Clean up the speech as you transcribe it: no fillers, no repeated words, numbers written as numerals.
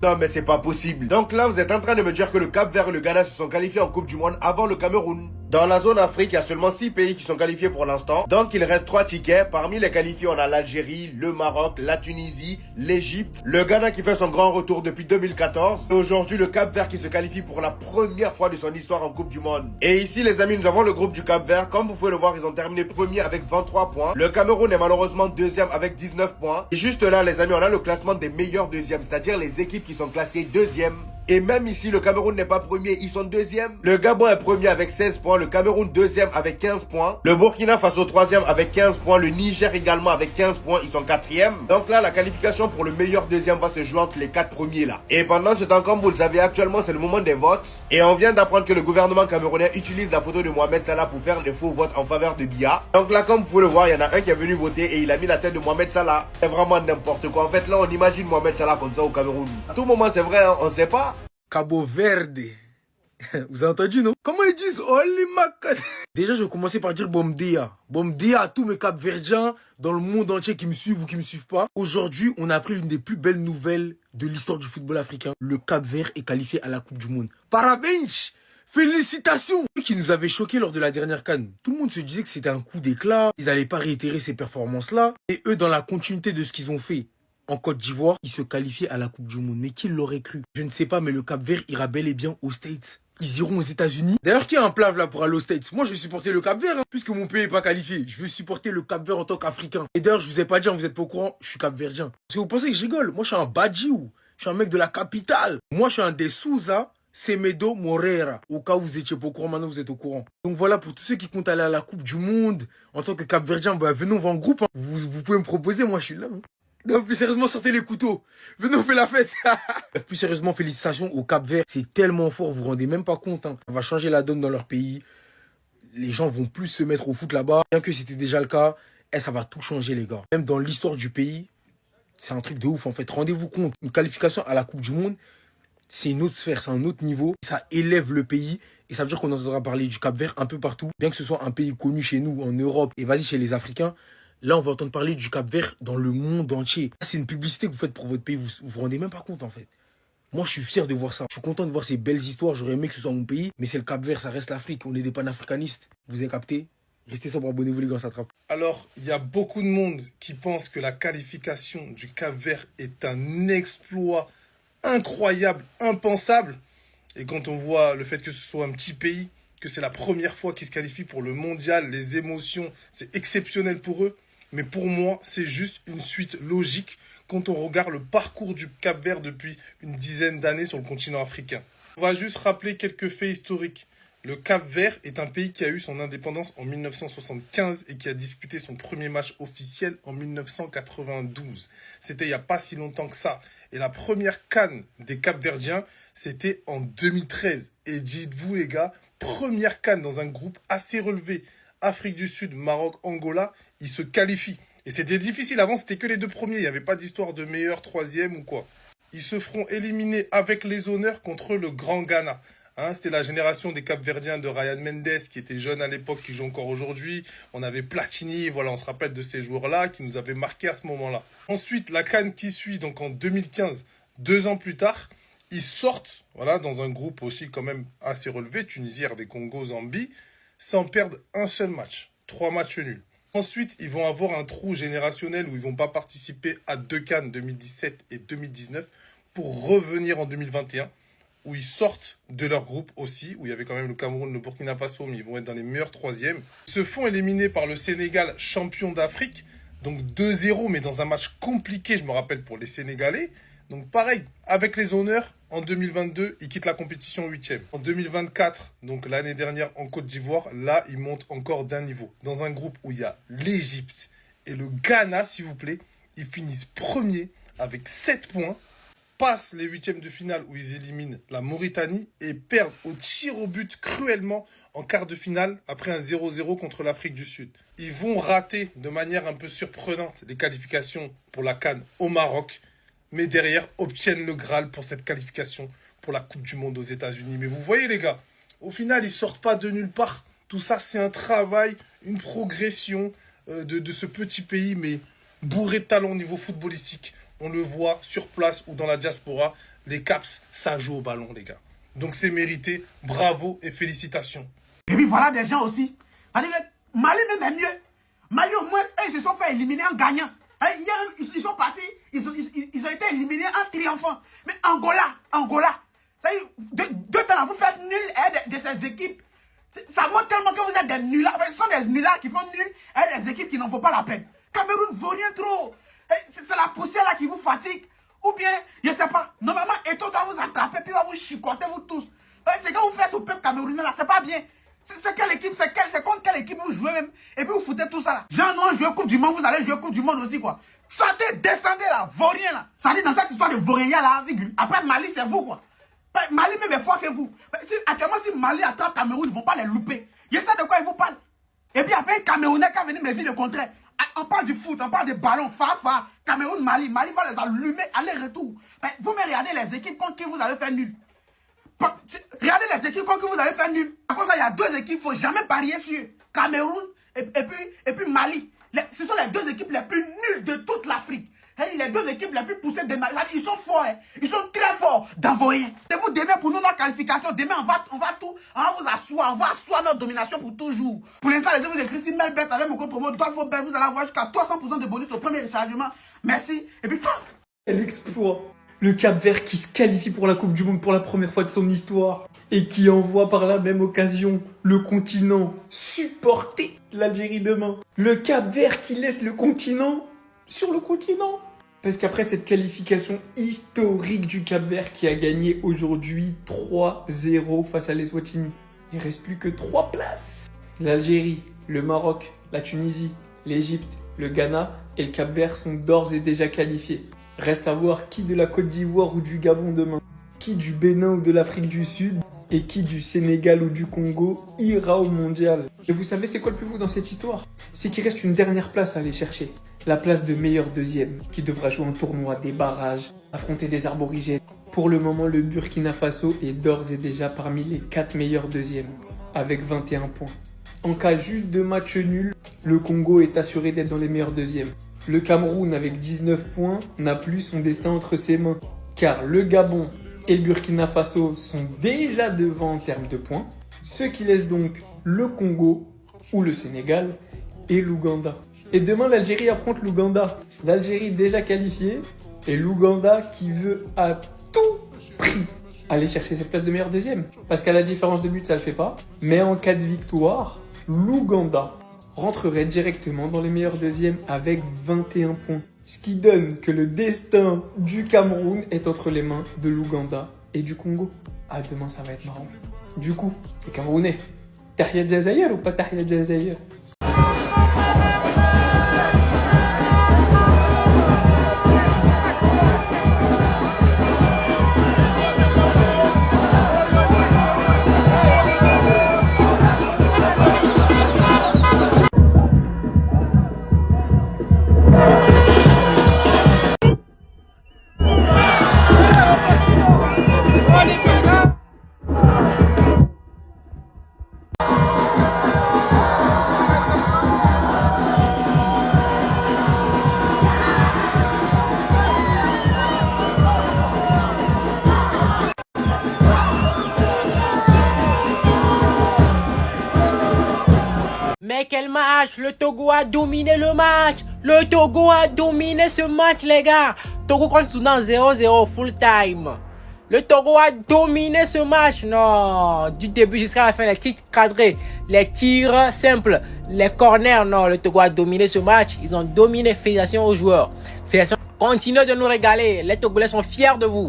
Non mais c'est pas possible. Donc là vous êtes en train de me dire que le Cap-Vert et le Ghana se sont qualifiés en Coupe du Monde avant le Cameroun. Dans la zone Afrique, il y a seulement 6 pays qui sont qualifiés pour l'instant. Donc il reste 3 tickets. Parmi les qualifiés, on a l'Algérie, le Maroc, la Tunisie, l'Égypte, le Ghana qui fait son grand retour depuis 2014. Et aujourd'hui le Cap-Vert qui se qualifie pour la première fois de son histoire en Coupe du Monde. Et ici les amis, nous avons le groupe du Cap-Vert. Comme vous pouvez le voir, ils ont terminé premier avec 23 points. Le Cameroun est malheureusement deuxième avec 19 points. Et juste là les amis, on a le classement des meilleurs deuxièmes, c'est-à-dire les équipes qui sont classées deuxième. Et même ici, le Cameroun n'est pas premier, ils sont deuxième. Le Gabon est premier avec 16 points, le Cameroun deuxième avec 15 points. Le Burkina Faso troisième avec 15 points, le Niger également avec 15 points, ils sont quatrième. Donc là, la qualification pour le meilleur deuxième va se jouer entre les 4 premiers là. Et pendant ce temps, comme vous le savez, actuellement c'est le moment des votes. Et on vient d'apprendre que le gouvernement camerounais utilise la photo de Mohamed Salah pour faire des faux votes en faveur de Biya. Donc là, comme vous pouvez le voir, il y en a un qui est venu voter et il a mis la tête de Mohamed Salah. C'est vraiment n'importe quoi. En fait, là, on imagine Mohamed Salah comme ça au Cameroun. À tout moment, c'est vrai, hein, on sait pas. Cabo Verde. Vous avez entendu, non? Comment ils disent Oli Mac. Déjà, je vais commencer par dire Bomdia. Bomdia à tous mes Cap-Verdiens dans le monde entier qui me suivent ou qui me suivent pas. Aujourd'hui, on a appris l'une des plus belles nouvelles de l'histoire du football africain. Le Cap-Vert est qualifié à la Coupe du Monde. Parabéns! Félicitations! Ceux qui nous avaient choqués lors de la dernière CAN. Tout le monde se disait que c'était un coup d'éclat. Ils n'allaient pas réitérer ces performances-là. Et eux, dans la continuité de ce qu'ils ont fait en Côte d'Ivoire, ils se qualifiaient à la Coupe du Monde. Mais qui l'aurait cru? Je ne sais pas, mais le Cap-Vert ira bel et bien aux States. Ils iront aux États-Unis. D'ailleurs, qui a un plan là pour aller aux States? Moi, je vais supporter le Cap-Vert, hein, puisque mon pays n'est pas qualifié. Je veux supporter le Cap-Vert en tant qu'Africain. Et d'ailleurs, je vous ai pas dit, vous êtes pas au courant, je suis Cap-Verdien. Parce que vous pensez que je rigole? Moi, je suis un Badjiou. Je suis un mec de la capitale. Moi, je suis un des Souza Semedo Moreira. Au cas où vous étiez pas au courant, maintenant vous êtes au courant. Donc voilà, pour tous ceux qui comptent aller à la Coupe du Monde, en tant que Cap-Verdien, bah, venez, on va en groupe. Hein. Vous pouvez me proposer, moi, je suis là. Hein. Non, plus sérieusement, sortez les couteaux. Venez, on fait la fête. Plus sérieusement, félicitations au Cap-Vert. C'est tellement fort, vous vous rendez même pas compte. Hein. Ça va changer la donne dans leur pays. Les gens vont plus se mettre au foot là-bas. Bien que c'était déjà le cas, ça va tout changer, les gars. Même dans l'histoire du pays, c'est un truc de ouf, en fait. Rendez-vous compte, une qualification à la Coupe du Monde, c'est une autre sphère, c'est un autre niveau. Ça élève le pays. Et ça veut dire qu'on entendra parler du Cap-Vert un peu partout. Bien que ce soit un pays connu chez nous, en Europe, et vas-y chez les Africains. Là, on va entendre parler du Cap-Vert dans le monde entier. C'est une publicité que vous faites pour votre pays. Vous vous rendez même pas compte, en fait. Moi, je suis fier de voir ça. Je suis content de voir ces belles histoires. J'aurais aimé que ce soit mon pays. Mais c'est le Cap-Vert, ça reste l'Afrique. On est des panafricanistes. Vous avez capté? Restez sobre, abonnez-vous, les gars, ça trappe. Alors, il y a beaucoup de monde qui pense que la qualification du Cap-Vert est un exploit incroyable, impensable. Et quand on voit le fait que ce soit un petit pays, que c'est la première fois qu'ils se qualifient pour le mondial, les émotions, c'est exceptionnel pour eux. Mais pour moi, c'est juste une suite logique quand on regarde le parcours du Cap-Vert depuis une dizaine d'années sur le continent africain. On va juste rappeler quelques faits historiques. Le Cap-Vert est un pays qui a eu son indépendance en 1975 et qui a disputé son premier match officiel en 1992. C'était il n'y a pas si longtemps que ça. Et la première CAN des Cap-Verdiens, c'était en 2013. Et dites-vous les gars, première CAN dans un groupe assez relevé. Afrique du Sud, Maroc, Angola, ils se qualifient. Et c'était difficile, avant c'était que les deux premiers, il n'y avait pas d'histoire de meilleur, troisième ou quoi. Ils se feront éliminer avec les honneurs contre le Grand Ghana. Hein, c'était la génération des Cap-Verdiens de Ryan Mendes, qui était jeune à l'époque, qui joue encore aujourd'hui. On avait Platini, voilà, on se rappelle de ces joueurs-là, qui nous avaient marqué à ce moment-là. Ensuite, la CAN qui suit, donc en 2015, 2 ans plus tard, ils sortent, voilà, dans un groupe aussi quand même assez relevé, Tunisie, RD Congo, Zambie, sans perdre un seul match. 3 matchs nuls. Ensuite, ils vont avoir un trou générationnel où ils ne vont pas participer à 2 CAN 2017 et 2019 pour revenir en 2021, où ils sortent de leur groupe aussi, où il y avait quand même le Cameroun, le Burkina Faso, mais ils vont être dans les meilleurs troisièmes. Ils se font éliminer par le Sénégal, champion d'Afrique, donc 2-0, mais dans un match compliqué, je me rappelle, pour les Sénégalais. Donc pareil, avec les honneurs, en 2022, ils quittent la compétition 8e. En 2024, donc l'année dernière en Côte d'Ivoire, là, ils montent encore d'un niveau. Dans un groupe où il y a l'Égypte et le Ghana, s'il vous plaît, ils finissent premiers avec 7 points, passent les 8e de finale où ils éliminent la Mauritanie et perdent au tir au but cruellement en quart de finale après un 0-0 contre l'Afrique du Sud. Ils vont rater de manière un peu surprenante les qualifications pour la CAN au Maroc, mais derrière obtiennent le Graal pour cette qualification pour la Coupe du Monde aux États-Unis. Mais vous voyez les gars, au final ils sortent pas de nulle part. Tout ça c'est un travail, une progression de ce petit pays, mais bourré de talent au niveau footballistique. on le voit sur place ou dans la diaspora, les Caps, ça joue au ballon, les gars. Donc c'est mérité, bravo et félicitations. Et puis voilà des gens aussi. Mali même est mieux. Mali au moins, ils se sont fait éliminer en gagnant. Hier, ils sont partis, ils ont été éliminés en triomphant. Mais Angola, deux temps, vous faites nul de ces équipes. Ça montre tellement que vous êtes des nullards. Ce sont des nullards qui font nul et des équipes qui n'en vaut pas la peine. Cameroun ne vaut rien trop. C'est la poussière là qui vous fatigue. Ou bien, je ne sais pas, normalement, Eto'o doit vous attraper puis va vous chicoter vous tous. C'est quand vous faites au peuple camerounais là, c'est pas bien. C'est quelle équipe, c'est contre quelle équipe vous jouez même. Et puis vous foutez tout ça là. Genre, non, jouer Coupe du Monde, vous allez jouer Coupe du Monde aussi quoi. Sortez, descendez là, vaurien là. Ça dit dans cette histoire de vaurien là, virgule. Après Mali, c'est vous quoi. Mali même est fort que vous. Actuellement, si Mali attrape Cameroun, ils ne vont pas les louper. Je sais de quoi ils vous parlent. Et puis après, Camerounais qui a venu me dire le contraire. On parle du foot, on parle des ballons, Fafa, Cameroun, Mali va les allumer, aller-retour. Vous me regardez les équipes contre qui vous avez fait nul. Regardez les équipes contre qui vous avez fait nul. À cause de ça, il y a deux équipes, il ne faut jamais parier sur Cameroun et puis Mali. Ce sont les deux équipes les plus nulles de toute l'Afrique. Les deux équipes les plus poussées de Mali. Ils sont forts, ils sont très forts dans vos rien. Et vous, demain, pour nous, notre qualification, demain, on va vous asseoir, on va asseoir notre domination pour toujours. Pour l'instant, les deux, vous écrivez si Melbet avec mon code promo, Dolphobet, vous allez avoir jusqu'à 300% de bonus au premier rechargement. Merci. Et puis, Quel exploit! Le Cap-Vert qui se qualifie pour la Coupe du Monde pour la première fois de son histoire et qui envoie par la même occasion le continent supporter l'Algérie demain. Le Cap-Vert qui laisse le continent sur le continent. Parce qu'après cette qualification historique du Cap-Vert qui a gagné aujourd'hui 3-0 face à l'Eswatini, il ne reste plus que 3 places. L'Algérie, le Maroc, la Tunisie, l'Égypte, le Ghana et le Cap-Vert sont d'ores et déjà qualifiés. Reste à voir qui de la Côte d'Ivoire ou du Gabon demain, qui du Bénin ou de l'Afrique du Sud et qui du Sénégal ou du Congo ira au mondial. Et vous savez c'est quoi le plus fou dans cette histoire? C'est qu'il reste une dernière place à aller chercher. La place de meilleur deuxième, qui devra jouer un tournoi, des barrages, affronter des aborigènes. Pour le moment, le Burkina Faso est d'ores et déjà parmi les 4 meilleurs deuxièmes, avec 21 points. En cas juste de match nul, le Congo est assuré d'être dans les meilleurs deuxièmes. Le Cameroun, avec 19 points, n'a plus son destin entre ses mains, car le Gabon et le Burkina Faso sont déjà devant en termes de points, ce qui laisse donc le Congo ou le Sénégal et l'Ouganda. Et demain, l'Algérie affronte l'Ouganda. L'Algérie déjà qualifiée et l'Ouganda qui veut à tout prix aller chercher cette place de meilleur deuxième. Parce qu'à la différence de but, ça ne le fait pas. Mais en cas de victoire, l'Ouganda rentrerait directement dans les meilleurs deuxièmes avec 21 points. Ce qui donne que le destin du Cameroun est entre les mains de l'Ouganda et du Congo. Ah, demain, ça va être marrant. Du coup, les Camerounais, Tahia Jazair ou pas Tahia Jazair? Mais quel match! Le Togo a dominé le match! Le Togo a dominé ce match, les gars! Togo contre Soudan 0-0 full time. Le Togo a dominé ce match. Non, du début jusqu'à la fin, les tirs cadrés, les tirs simples, les corners. Non, le Togo a dominé ce match. Ils ont dominé. Félicitations aux joueurs. Félicitations. Continuez de nous régaler. Les Togolais sont fiers de vous.